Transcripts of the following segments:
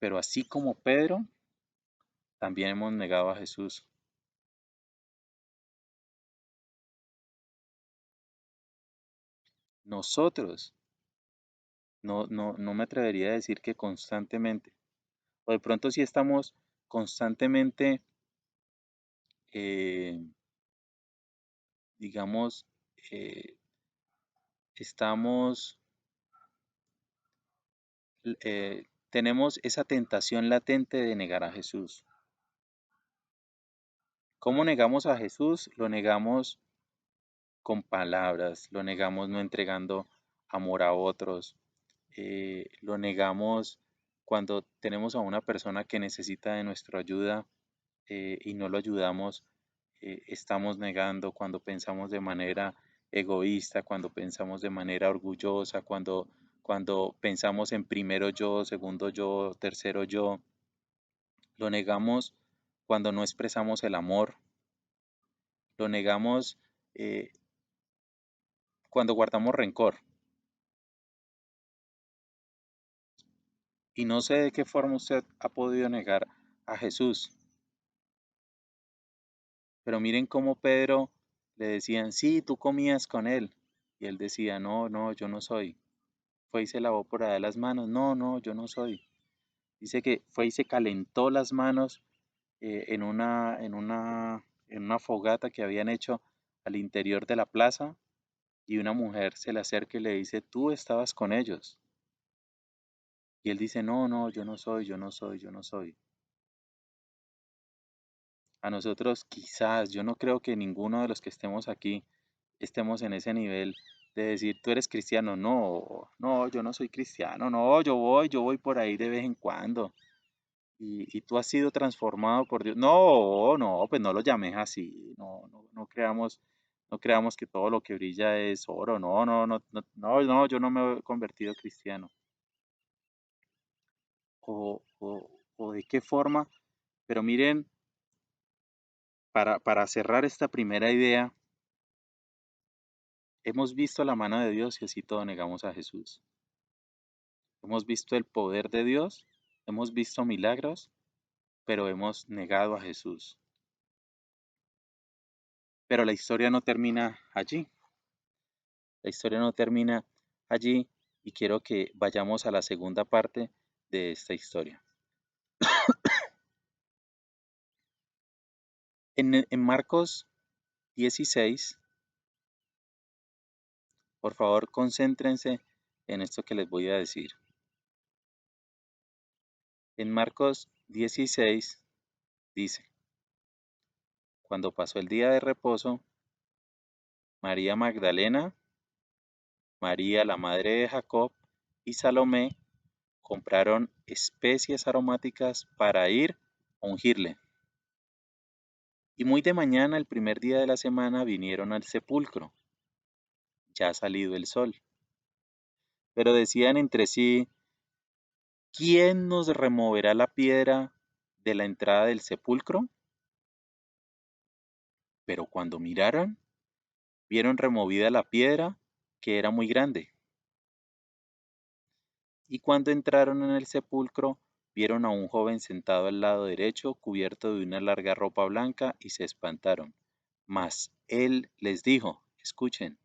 Pero así como Pedro, también hemos negado a Jesús. Nosotros, no me atrevería a decir que constantemente, o de pronto sí estamos constantemente, eh, digamos, eh, estamos, tenemos esa tentación latente de negar a Jesús. ¿Cómo negamos a Jesús? Lo negamos con palabras, lo negamos no entregando amor a otros, lo negamos cuando tenemos a una persona que necesita de nuestra ayuda y no lo ayudamos, estamos negando cuando pensamos de manera egoísta, cuando pensamos de manera orgullosa, cuando pensamos en primero yo, segundo yo, tercero yo, lo negamos cuando no expresamos el amor, lo negamos eh, cuando guardamos rencor. Y no sé de qué forma usted ha podido negar a Jesús, pero miren cómo Pedro le decían, sí, tú comías con él. Y él decía, no, no, yo no soy. Fue y se lavó por allá las manos, no, no, yo no soy. Dice que fue y se calentó las manos en una fogata que habían hecho al interior de la plaza y una mujer se le acerca y le dice, tú estabas con ellos. Y él dice, no, no, yo no soy, yo no soy, yo no soy. A nosotros quizás, yo no creo que ninguno de los que estemos aquí estemos en ese nivel de decir, tú eres cristiano. No, no, yo no soy cristiano, no, yo voy por ahí de vez en cuando. Y tú has sido transformado por Dios. No, no, pues no lo llames así. No, no, no creamos que todo lo que brilla es oro. No, no, no, no, no, no, yo no me he convertido cristiano. O de qué forma. Pero miren, para cerrar esta primera idea, hemos visto la mano de Dios y así todo negamos a Jesús. Hemos visto el poder de Dios, hemos visto milagros, pero hemos negado a Jesús. Pero la historia no termina allí. La historia no termina allí y quiero que vayamos a la segunda parte de esta historia. En Marcos 16, por favor, concéntrense en esto que les voy a decir. En Marcos 16 dice, cuando pasó el día de reposo, María Magdalena, María la madre de Jacob y Salomé compraron especias aromáticas para ir a ungirle. Y muy de mañana, el primer día de la semana, vinieron al sepulcro, ya salido el sol. Pero decían entre sí, ¿quién nos removerá la piedra de la entrada del sepulcro? Pero cuando miraron, vieron removida la piedra, que era muy grande. Y cuando entraron en el sepulcro, vieron a un joven sentado al lado derecho, cubierto de una larga ropa blanca, y se espantaron. Mas él les dijo, escuchen,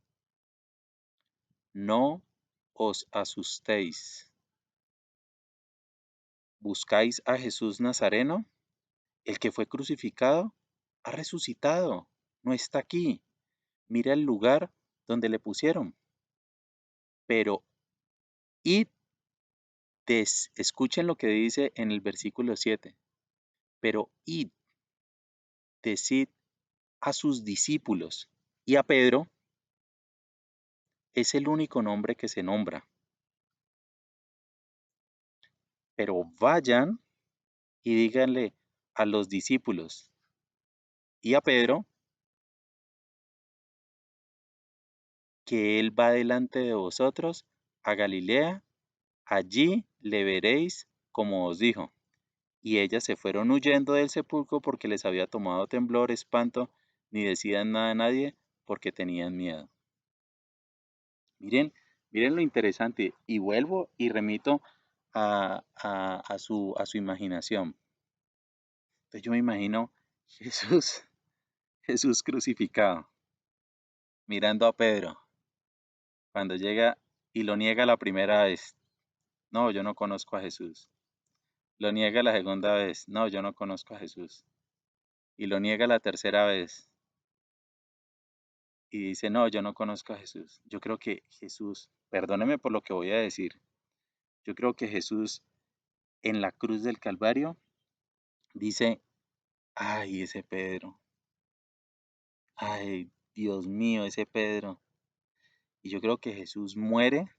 no os asustéis. ¿Buscáis a Jesús Nazareno? El que fue crucificado ha resucitado, no está aquí. Mira el lugar donde le pusieron. Pero id, escuchen lo que dice en el versículo 7. Pero id, decid a sus discípulos y a Pedro, es el único nombre que se nombra. Pero vayan y díganle a los discípulos y a Pedro que él va delante de vosotros a Galilea, allí le veréis como os dijo. Y ellas se fueron huyendo del sepulcro porque les había tomado temblor, espanto, ni decían nada a nadie porque tenían miedo. Miren, miren lo interesante. Y vuelvo y remito a su imaginación. Entonces yo me imagino Jesús, Jesús crucificado, mirando a Pedro, cuando llega y lo niega la primera vez. No, yo no conozco a Jesús. Lo niega la segunda vez. No, yo no conozco a Jesús. Y lo niega la tercera vez. Y dice, no, yo no conozco a Jesús. Yo creo que Jesús, perdóneme por lo que voy a decir, yo creo que Jesús en la cruz del Calvario dice, ay, ese Pedro, ay, Dios mío, ese Pedro. Y yo creo que Jesús muere,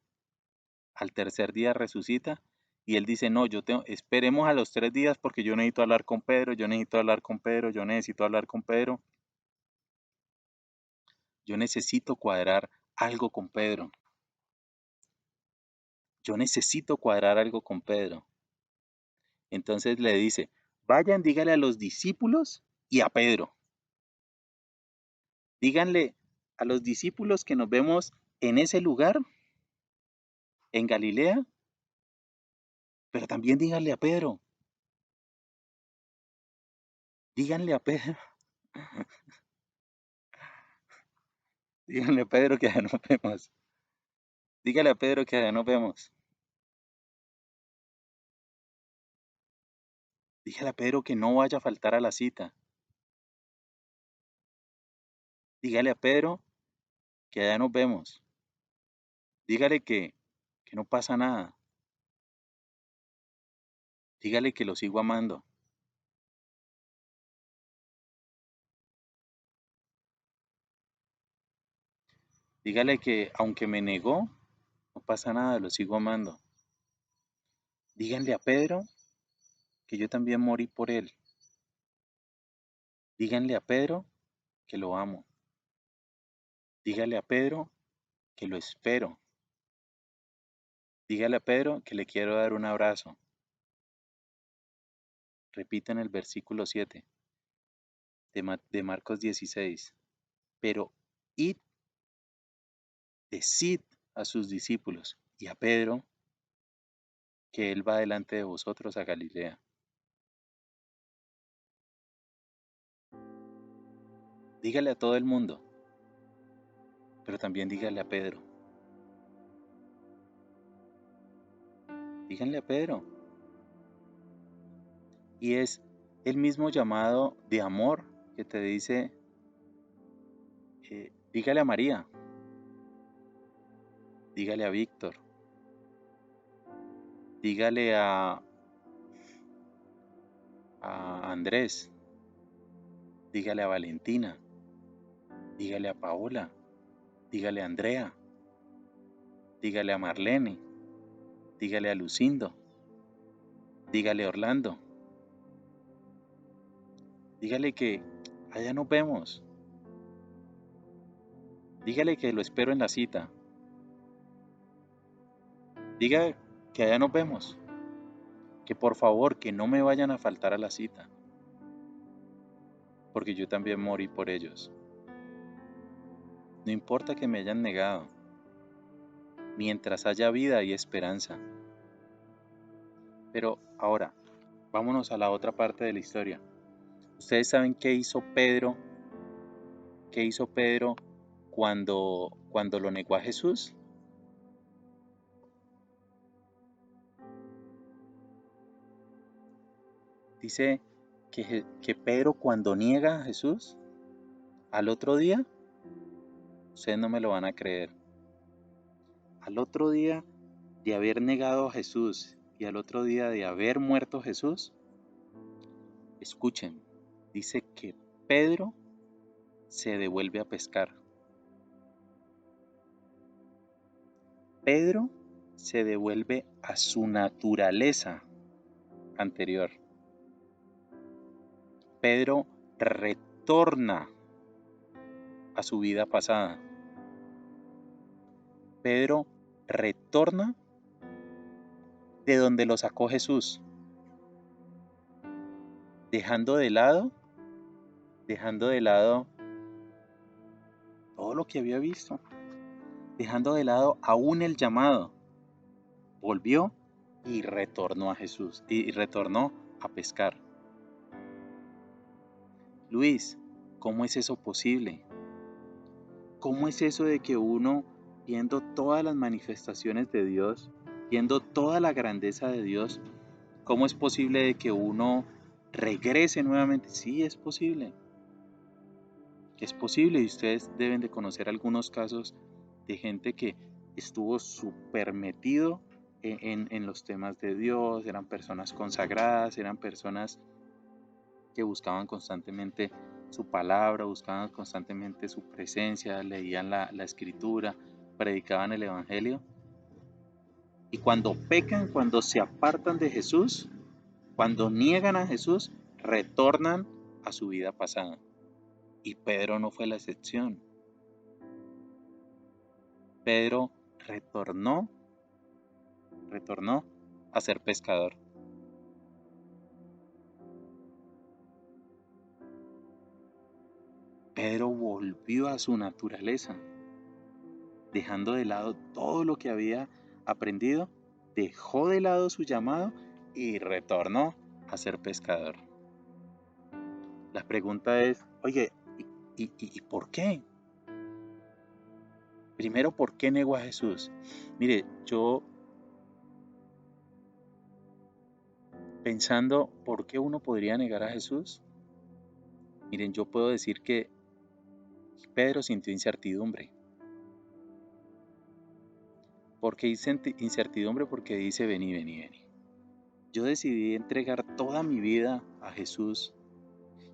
al tercer día resucita, y él dice, no, esperemos a los 3 días porque yo necesito hablar con Pedro, yo necesito hablar con Pedro, yo necesito hablar con Pedro, yo necesito cuadrar algo con Pedro, yo necesito cuadrar algo con Pedro. Entonces le dice, vayan, dígale a los discípulos y a Pedro. Díganle a los discípulos que nos vemos en ese lugar, en Galilea, pero también díganle a Pedro. Díganle a Pedro. Díganle a Pedro que allá nos vemos. Dígale a Pedro que allá nos vemos. Dígale a Pedro que no vaya a faltar a la cita. Dígale a Pedro que allá nos vemos. Dígale que no pasa nada. Dígale que lo sigo amando. Dígale que aunque me negó, no pasa nada, lo sigo amando. Díganle a Pedro que yo también morí por él. Díganle a Pedro que lo amo. Dígale a Pedro que lo espero. Dígale a Pedro que le quiero dar un abrazo. Repiten el versículo 7 de Marcos 16. Pero id, decid a sus discípulos y a Pedro que él va delante de vosotros a Galilea. Dígale a todo el mundo, pero también dígale a Pedro. Díganle a Pedro. Y es el mismo llamado de amor que te dice, dígale a María, dígale a Víctor, dígale a Andrés, dígale a Valentina, dígale a Paola, dígale a Andrea, dígale a Marlene, dígale a Lucindo, dígale a Orlando, dígale que allá nos vemos, dígale que lo espero en la cita, diga que allá nos vemos, que por favor que no me vayan a faltar a la cita, porque yo también morí por ellos. No importa que me hayan negado, mientras haya vida y esperanza. Pero ahora, vámonos a la otra parte de la historia. ¿Ustedes saben qué hizo Pedro? ¿Qué hizo Pedro cuando lo negó a Jesús? Dice que Pedro cuando niega a Jesús, al otro día, ustedes no me lo van a creer, al otro día de haber negado a Jesús y al otro día de haber muerto Jesús, escuchen, dice que Pedro se devuelve a pescar. Pedro se devuelve a su naturaleza anterior. Pedro retorna a su vida pasada. Pedro retorna de donde lo sacó Jesús, dejando de lado todo lo que había visto, dejando de lado aún el llamado. Volvió, y retornó a Jesús y retornó a pescar. Luis, ¿cómo es eso posible? ¿Cómo es eso de que uno, viendo todas las manifestaciones de Dios, viendo toda la grandeza de Dios, cómo es posible de que uno regrese nuevamente? Sí, es posible. Es posible, y ustedes deben de conocer algunos casos de gente que estuvo súper metido en los temas de Dios, eran personas consagradas, eran personas que buscaban constantemente su palabra, buscaban constantemente su presencia, leían la escritura, predicaban el evangelio. Y cuando pecan, cuando se apartan de Jesús, cuando niegan a Jesús, retornan a su vida pasada. Y Pedro no fue la excepción. Pedro retornó a ser pescador. Pedro volvió a su naturaleza, dejando de lado todo lo que había aprendido, dejó de lado su llamado y retornó a ser pescador. La pregunta es, oye, ¿y por qué? Primero, ¿por qué negó a Jesús? Mire, yo pensando por qué uno podría negar a Jesús, miren, yo puedo decir que Pedro sintió incertidumbre. ¿Por qué incertidumbre? Porque dice, vení, vení, vení. Yo decidí entregar toda mi vida a Jesús.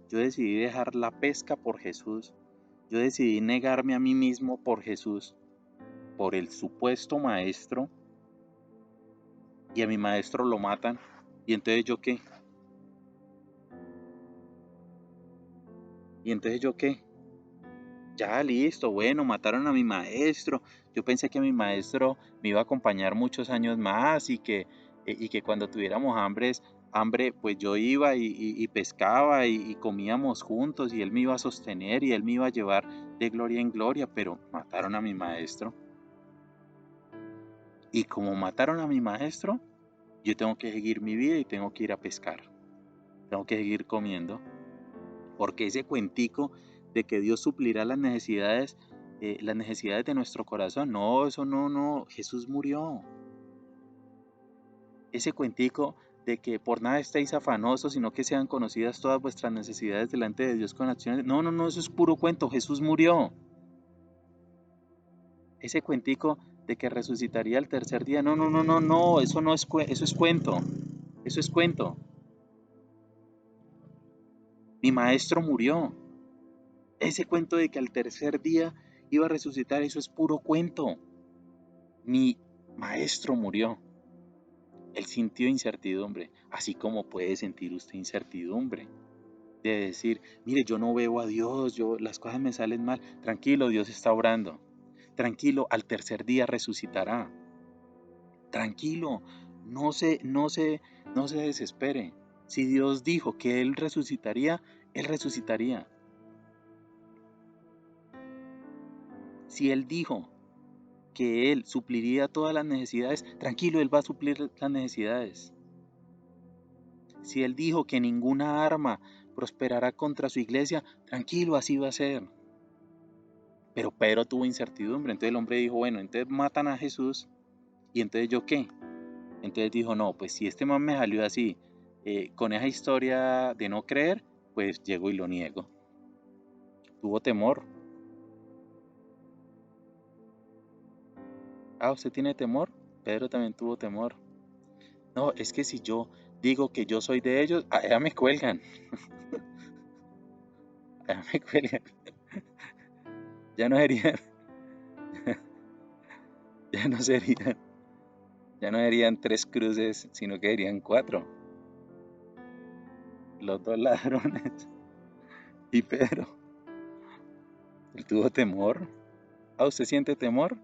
Yo decidí dejar la pesca por Jesús. Yo decidí negarme a mí mismo por Jesús, por el supuesto maestro. Y a mi maestro lo matan. ¿Y entonces yo qué? ¿Y entonces yo qué? Ya, listo, bueno, mataron a mi maestro. Yo pensé que mi maestro me iba a acompañar muchos años más y que cuando tuviéramos hambre, pues yo iba y pescaba y comíamos juntos y él me iba a sostener y él me iba a llevar de gloria en gloria, pero mataron a mi maestro. Y como mataron a mi maestro, yo tengo que seguir mi vida y tengo que ir a pescar. Tengo que seguir comiendo. Porque ese cuentico de que Dios suplirá las necesidades de nuestro corazón, no, eso no, Jesús murió. Ese cuentico de que por nada estéis afanosos, sino que sean conocidas todas vuestras necesidades delante de Dios con acciones, no, eso es puro cuento, Jesús murió. Ese cuentico de que resucitaría el tercer día, no, eso no es, eso es cuento, eso es cuento. Mi maestro murió. Ese cuento de que al tercer día iba a resucitar, eso es puro cuento. Mi maestro murió. Él sintió incertidumbre, así como puede sentir usted incertidumbre. De decir, mire, yo no veo a Dios, las cosas me salen mal. Tranquilo, Dios está obrando. Tranquilo, al tercer día resucitará. Tranquilo, no se desespere. Si Dios dijo que Él resucitaría, Él resucitaría. Si Él dijo que Él supliría todas las necesidades, tranquilo, Él va a suplir las necesidades. Si Él dijo que ninguna arma prosperará contra su iglesia, tranquilo, así va a ser. Pero Pedro tuvo incertidumbre, entonces el hombre dijo, bueno, entonces matan a Jesús, ¿y entonces yo qué? Entonces dijo, no, pues si este man me salió así, con esa historia de no creer, pues llego y lo niego. Tuvo temor. Ah, ¿usted tiene temor? Pedro también tuvo temor. No, es que si yo digo que yo soy de ellos, allá me cuelgan. Allá me cuelgan. Ya no serían, ya no serían, ya no serían 3 cruces, sino que serían 4. Los 2 ladrones y Pedro. Él tuvo temor. Ah, ¿usted siente temor?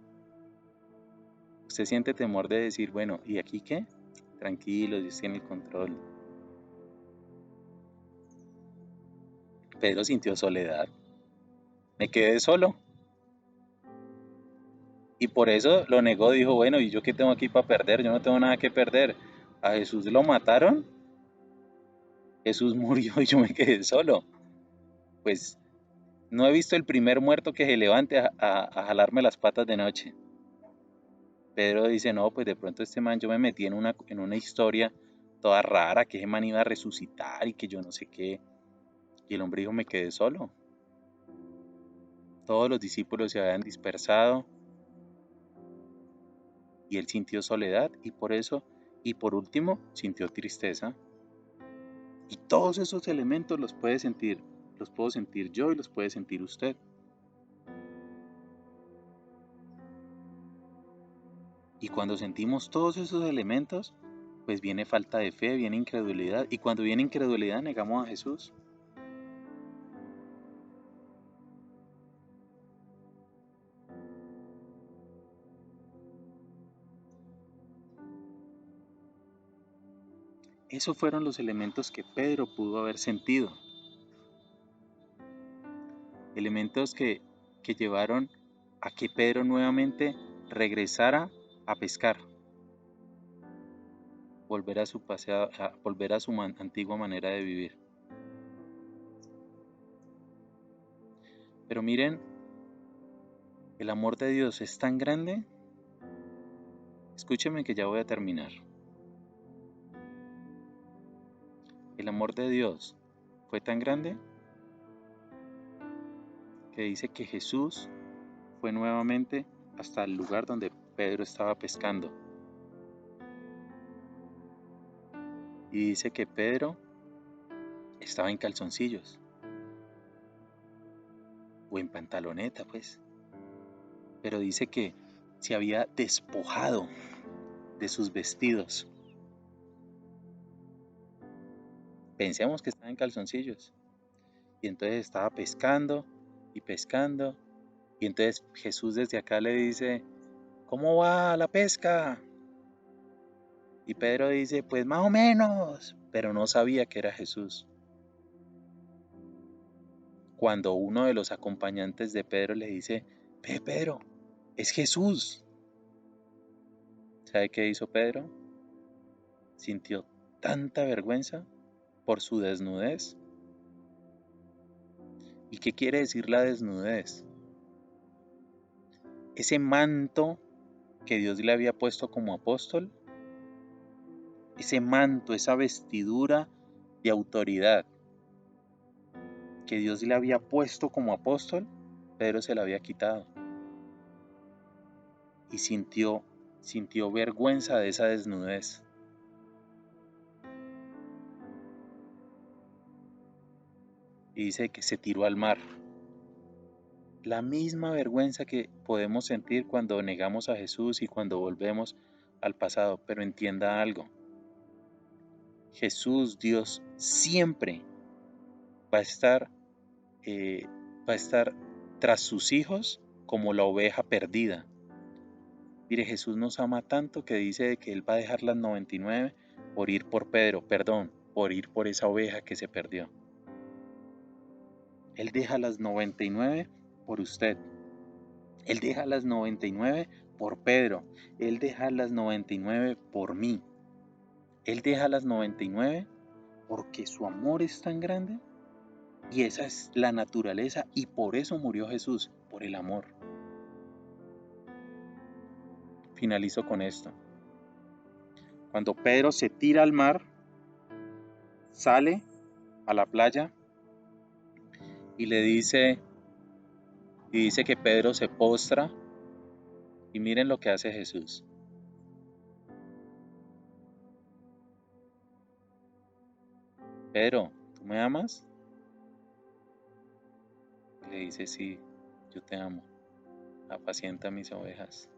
¿Usted siente temor de decir, bueno, ¿y aquí qué? Tranquilo, Dios tiene el control. Pedro sintió soledad. Me quedé solo. Y por eso lo negó, dijo, bueno, ¿y yo qué tengo aquí para perder? Yo no tengo nada que perder. A Jesús lo mataron, Jesús murió y yo me quedé solo. Pues no he visto el primer muerto que se levante a jalarme las patas de noche. Pedro dice, no, pues de pronto este man, yo me metí en una historia toda rara, que ese man iba a resucitar y que yo no sé qué. Y el hombre dijo, me quedé solo. Todos los discípulos se habían dispersado y él sintió soledad y por eso, y por último, sintió tristeza. Y todos esos elementos los puedo sentir yo y los puede sentir usted. Y cuando sentimos todos esos elementos, pues viene falta de fe, viene incredulidad. Y cuando viene incredulidad, negamos a Jesús. Esos fueron los elementos que Pedro pudo haber sentido. Elementos que llevaron a que Pedro nuevamente regresara a pescar. Volver a su antigua manera de vivir. Pero miren, el amor de Dios es tan grande. Escúcheme que ya voy a terminar. El amor de Dios fue tan grande que dice que Jesús fue nuevamente hasta el lugar donde Pedro estaba pescando. Y dice que Pedro estaba en calzoncillos o en pantaloneta, pues. Pero dice que se había despojado de sus vestidos. Pensemos que estaba en calzoncillos. Y entonces estaba pescando y pescando. Y entonces Jesús desde acá le dice, ¿cómo va la pesca? Y Pedro dice, pues más o menos, pero no sabía que era Jesús. Cuando uno de los acompañantes de Pedro le dice, ve Pedro, es Jesús. ¿Sabe qué hizo Pedro? Sintió tanta vergüenza por su desnudez. ¿Y qué quiere decir la desnudez? Ese manto que Dios le había puesto como apóstol, ese manto, esa vestidura de autoridad que Dios le había puesto como apóstol, Pedro se la había quitado. Y sintió vergüenza de esa desnudez. Y dice que se tiró al mar. La misma vergüenza que podemos sentir cuando negamos a Jesús y cuando volvemos al pasado. Pero entienda algo. Jesús, Dios, siempre va a estar, eh, va a estar tras sus hijos como la oveja perdida. Mire, Jesús nos ama tanto que dice que Él va a dejar las 99 por ir por Pedro, perdón, por ir por esa oveja que se perdió. Él deja las 99 por usted. Él deja las 99 por Pedro. Él deja las 99 por mí. Él deja las 99 porque su amor es tan grande y esa es la naturaleza y por eso murió Jesús, por el amor. Finalizo con esto. Cuando Pedro se tira al mar, sale a la playa y dice que Pedro se postra y miren lo que hace Jesús. Pedro, ¿tú me amas? Le dice, sí, yo te amo, apacienta mis ovejas.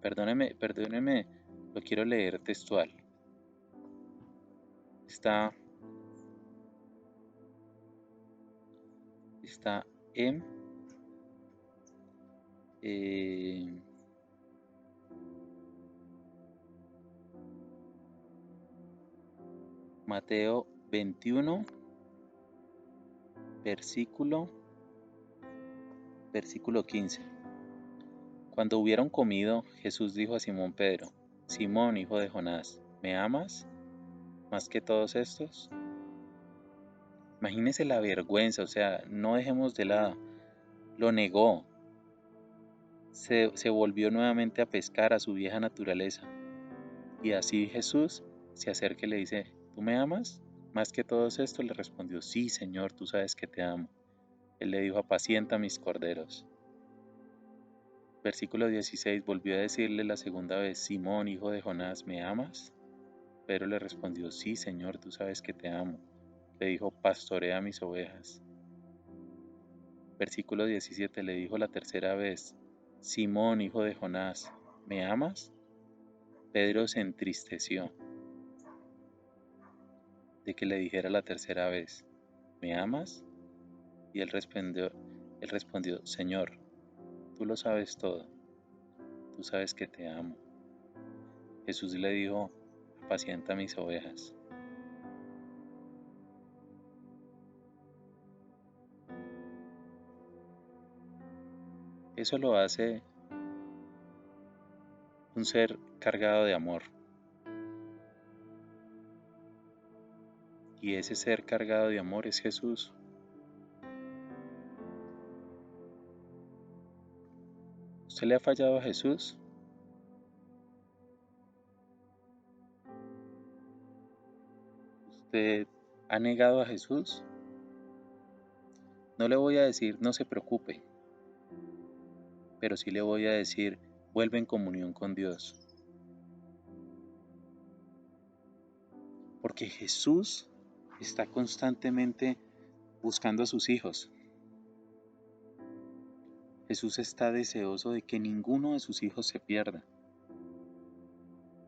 Perdóneme, lo quiero leer textual. Está en Mateo 21, versículo 15. Cuando hubieron comido, Jesús dijo a Simón Pedro: Simón, hijo de Jonás, ¿me amas más que todos estos? Imagínese la vergüenza, o sea, no dejemos de lado. Lo negó, se volvió nuevamente a pescar a su vieja naturaleza. Y así Jesús se acerca y le dice: ¿tú me amas más que todos estos? Le respondió: sí, Señor, tú sabes que te amo. Él le dijo: apacienta mis corderos. Versículo 16, volvió a decirle la segunda vez: Simón, hijo de Jonás, ¿me amas? Pedro le respondió: sí, Señor, tú sabes que te amo. Le dijo: pastorea mis ovejas. Versículo 17, le dijo la tercera vez: Simón, hijo de Jonás, ¿me amas? Pedro se entristeció de que le dijera la tercera vez: ¿me amas? Y él respondió: Señor, tú lo sabes todo, tú sabes que te amo. Jesús le dijo: apacienta mis ovejas. Eso lo hace un ser cargado de amor. Y ese ser cargado de amor es Jesús. ¿Usted le ha fallado a Jesús? ¿Usted ha negado a Jesús? No le voy a decir no se preocupe, pero sí le voy a decir: vuelve en comunión con Dios. Porque Jesús está constantemente buscando a sus hijos. Jesús está deseoso de que ninguno de sus hijos se pierda.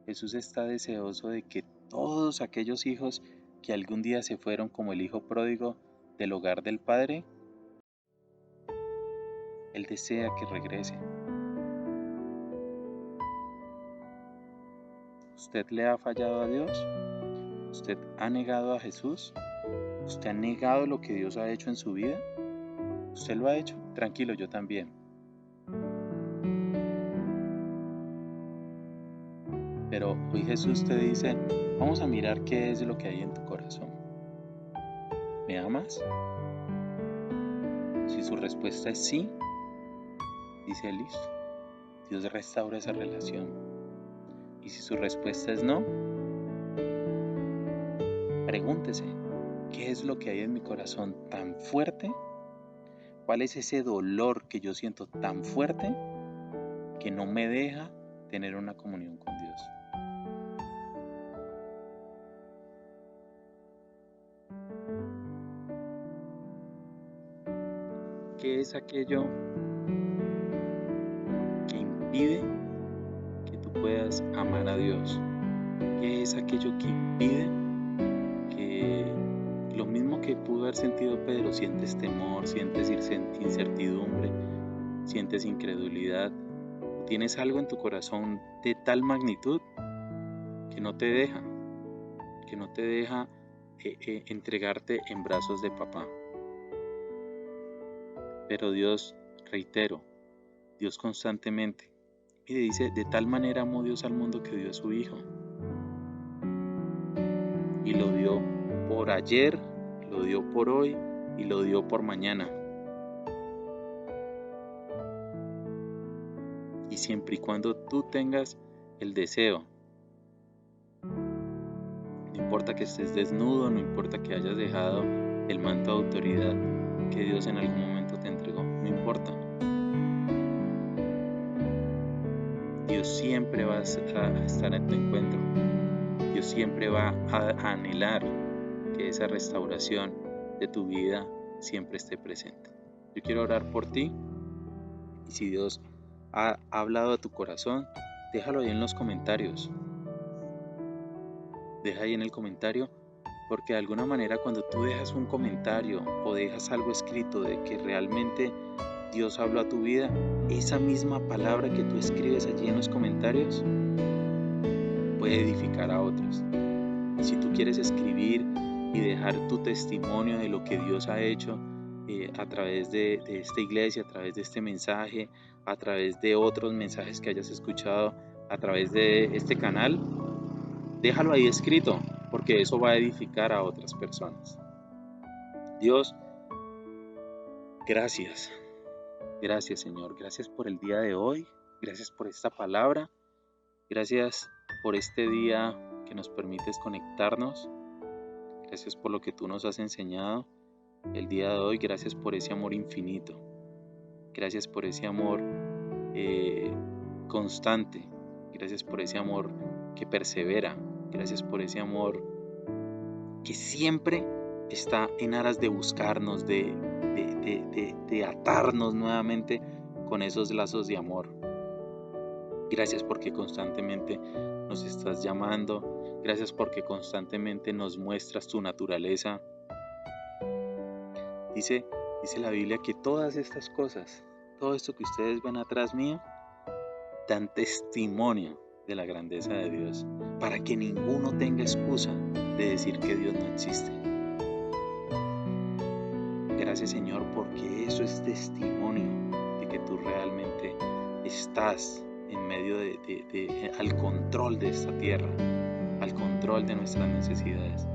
Jesús está deseoso de que todos aquellos hijos que algún día se fueron como el hijo pródigo del hogar del Padre, Él desea que regresen. ¿Usted le ha fallado a Dios? ¿Usted ha negado a Jesús? ¿Usted ha negado lo que Dios ha hecho en su vida? ¿Usted lo ha hecho? Tranquilo, yo también. Pero hoy Jesús te dice: vamos a mirar qué es lo que hay en tu corazón. ¿Me amas? Si su respuesta es sí, dice: listo, Dios restaura esa relación. Y si su respuesta es no, pregúntese: ¿qué es lo que hay en mi corazón tan fuerte? ¿Cuál es ese dolor que yo siento tan fuerte que no me deja tener una comunión con Dios? ¿Qué es aquello que impide que tú puedas amar a Dios? ¿Qué es aquello que impide que lo mismo que pudo haber sentido Pedro, sientes temor, sientes incertidumbre, sientes incredulidad? Tienes algo en tu corazón de tal magnitud que no te deja entregarte en brazos de papá. Pero Dios, reitero, Dios constantemente, y dice: de tal manera amó Dios al mundo que dio a su Hijo. Y lo dio por ayer, lo dio por hoy y lo dio por mañana. Y siempre y cuando tú tengas el deseo, no importa que estés desnudo, no importa que hayas dejado el manto de autoridad que Dios en algún momento te entregó, no importa. Dios siempre va a estar en tu encuentro. Dios siempre va a anhelar que esa restauración de tu vida siempre esté presente. Yo quiero orar por ti, y si Dios ha hablado a tu corazón, déjalo ahí en los comentarios. Deja ahí en el comentario, porque de alguna manera cuando tú dejas un comentario o dejas algo escrito de que realmente Dios habló a tu vida, esa misma palabra que tú escribes allí en los comentarios puede edificar a otros. Si tú quieres escribir y dejar tu testimonio de lo que Dios ha hecho a través de esta iglesia, a través de este mensaje, a través de otros mensajes que hayas escuchado, a través de este canal, déjalo ahí escrito, porque eso va a edificar a otras personas. Dios, gracias. Gracias, Señor. Gracias por el día de hoy. Gracias por esta palabra. Gracias por este día que nos permites conectarnos. Gracias por lo que tú nos has enseñado el día de hoy. Gracias por ese amor infinito. Gracias por ese amor constante. Gracias por ese amor que persevera. Gracias por ese amor que siempre está en aras de buscarnos, de atarnos nuevamente con esos lazos de amor. Gracias porque constantemente nos estás llamando. Gracias porque constantemente nos muestras tu naturaleza. Dice la Biblia que todas estas cosas, todo esto que ustedes ven atrás mío, dan testimonio de la grandeza de Dios, para que ninguno tenga excusa de decir que Dios no existe. Gracias, Señor, porque eso es testimonio de que tú realmente estás en medio al control de esta tierra, al control de nuestras necesidades.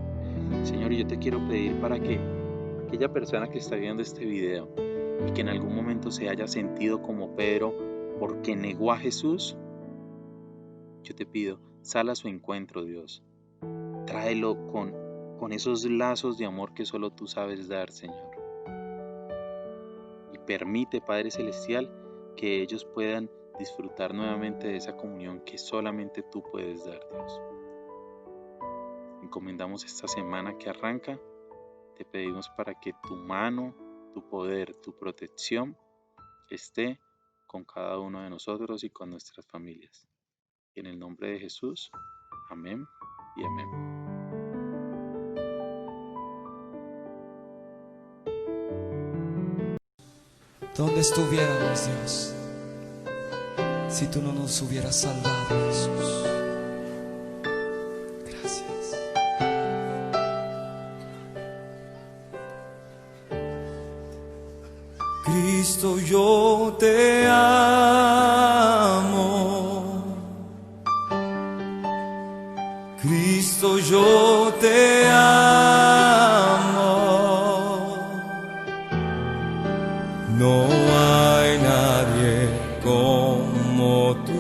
Señor, yo te quiero pedir para que aquella persona que está viendo este video y que en algún momento se haya sentido como Pedro porque negó a Jesús, yo te pido, sal a su encuentro, Dios. Tráelo con esos lazos de amor que solo tú sabes dar, Señor. Y permite, Padre Celestial, que ellos puedan disfrutar nuevamente de esa comunión que solamente tú puedes dar, Dios. Encomendamos esta semana que arranca. Te pedimos para que tu mano, tu poder, tu protección esté con cada uno de nosotros y con nuestras familias. En el nombre de Jesús, amén y amén. ¿Dónde estuviéramos, Dios, si tú no nos hubieras salvado, Jesús? Gracias. Cristo, yo te amo. Cristo, yo te amo. No hay nadie como tú,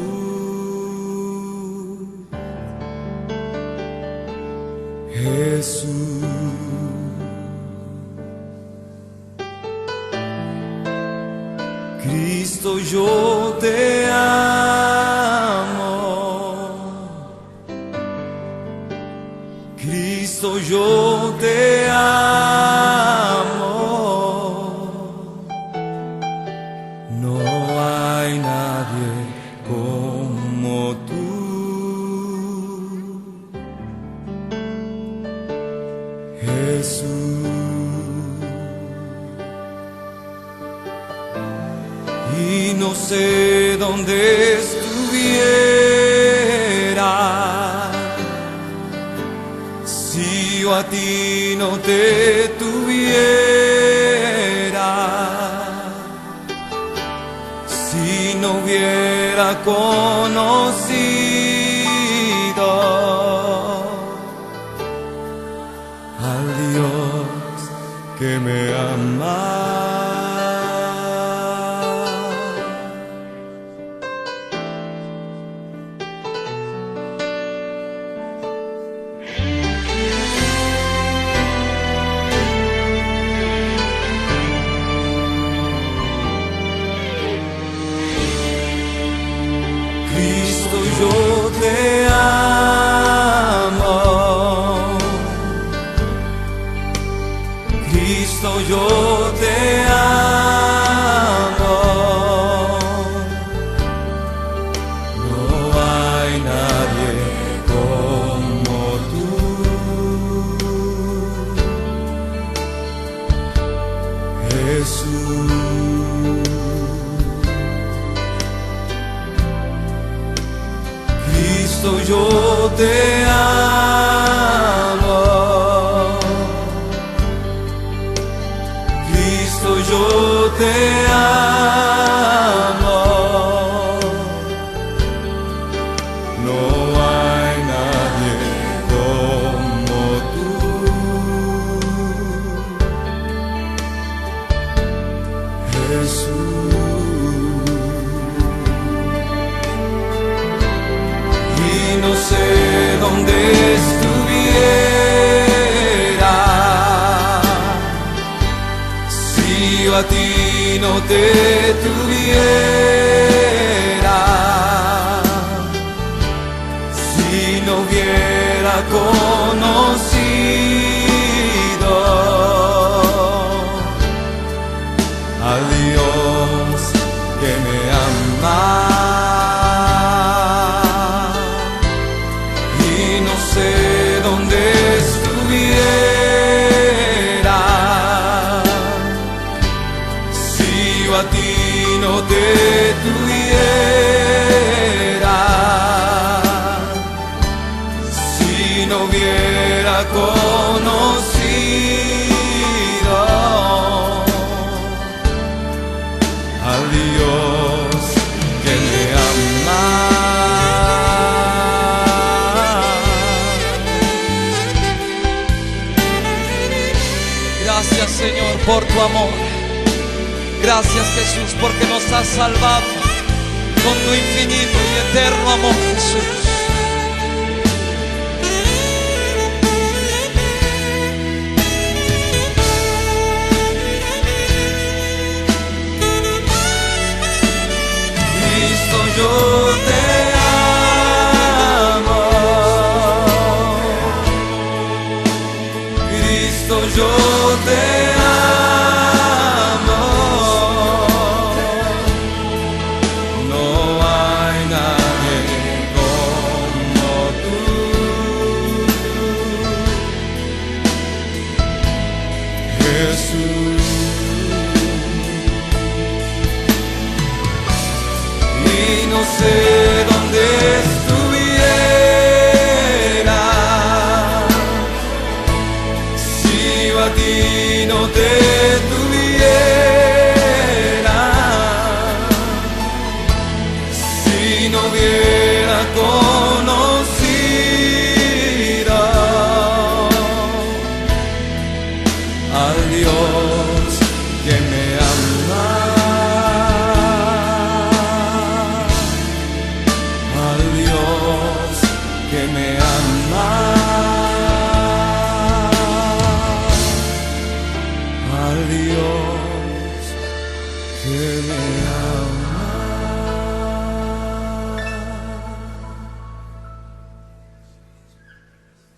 Jesús. Cristo, yo te amo. Cristo, yo te amo. No hay nadie como tú, Jesús. Y no sé dónde estuviera si yo a ti no te tuviera, si no hubiera conocido al Dios que me ama. Cristo, yo te amo. Cristo, yo te amo. No hay nadie como tú, Jesús. Cristo, yo te amo. Cristo, y no sé dónde estuviera si yo a ti no te tuviera, si no hubiera conocido a Dios que me ama. Y no sé dónde estuviera si yo a ti no te tuviera, si no hubiera conocido a Dios que me ama. Gracias, Señor, por tu amor. Gracias, Jesús, porque nos has salvado con tu infinito y eterno amor, Jesús. Cristo, yo te amo. Cristo, yo